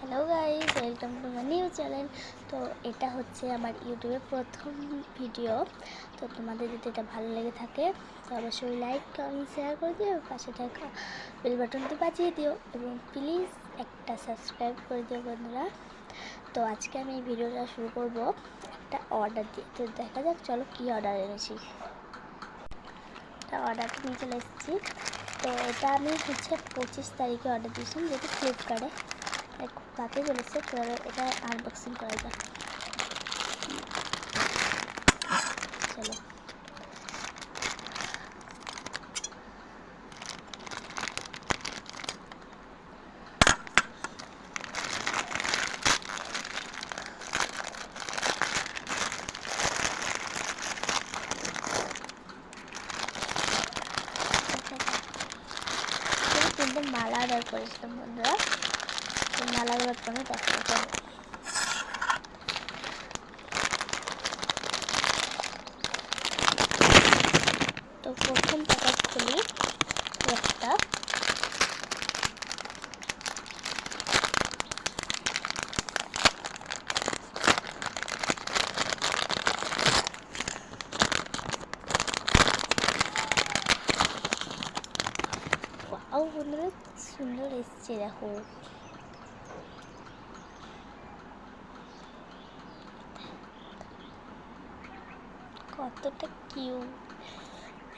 Hello guys, welcome to my new channel. তো এটা হচ্ছে আমার ইউটিউবের প্রথম ভিডিও। তো তোমাদের যদি এটা ভালো লেগে থাকে তো অবশ্যই লাইক কমেন্ট শেয়ার করে দিও, পাশে থাকা বেল বাটনটি বাজিয়ে দিও এবং প্লিজ একটা সাবস্ক্রাইব করে দিও বন্ধুরা। তো আজকে আমি এই ভিডিওটা শুরু করব একটা অর্ডার দিয়ে। তো দেখা যাক চলো কী অর্ডার এনেছি। অর্ডারটা নিয়ে চলে এসেছি। তো এটা আমি হচ্ছে 25 তারিখে অর্ডার দিয়েছিলাম, যেহেতু ফ্লিপকার্টে খুব তাড়াতাড়ি চলেছে। তো এটা আনবক্সিং করা যাক। চলো তিনটে মালা অর্ডার করেছিলাম বন্ধুরা। তো মালাগুলো তোমায় দেখাতে হবে। তো প্রথম প্যাকেট খুলি একটা। ওয়াও বন্ধুরা, সুন্দর এসছে দেখো। কতটা কিউট,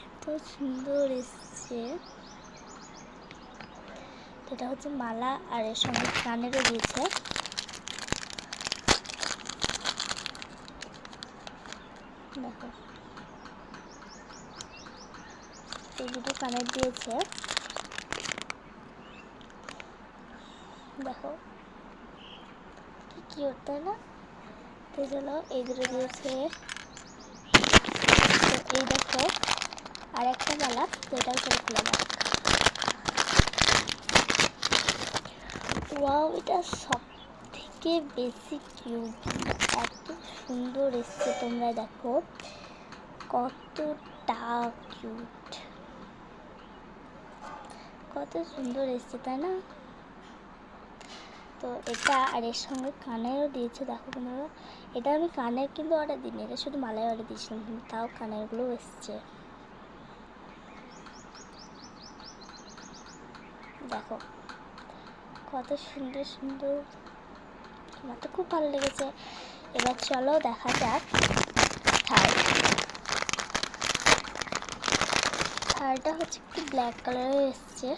এত সুন্দর এসছে। এটা হচ্ছে মালা, আর এর সঙ্গে কানেরও দিয়েছে। দেখো এই দুটো কানের দিয়েছে। দেখো কি কিউট, তাই না? তো চলো এই দুটো দিয়েছে। তো এই দেখো আর একটা মালা, তো এটাও করে খোলা যাক। ওয়াও, এটা সব থেকে বেশি কিউট, এত সুন্দর এসছে। তোমরা দেখো কতটা কিউট, কত সুন্দর এসছে, তাই না? তো এটা আর এর সঙ্গে কানেরও দিয়েছে। দেখো বন্ধুরা, এটা আমি কানের কিন্তু অর্ডার দিইনি, এটা শুধু মালাই অর্ডার দিয়েছিলাম, কিন্তু তাও কানেরগুলো এসছে। দেখো কত সুন্দর সুন্দর, আমার তো খুব ভালো লেগেছে। এবার চলো দেখা যাক থার্ডটা হচ্ছে একটু ব্ল্যাক কালারের এসছে।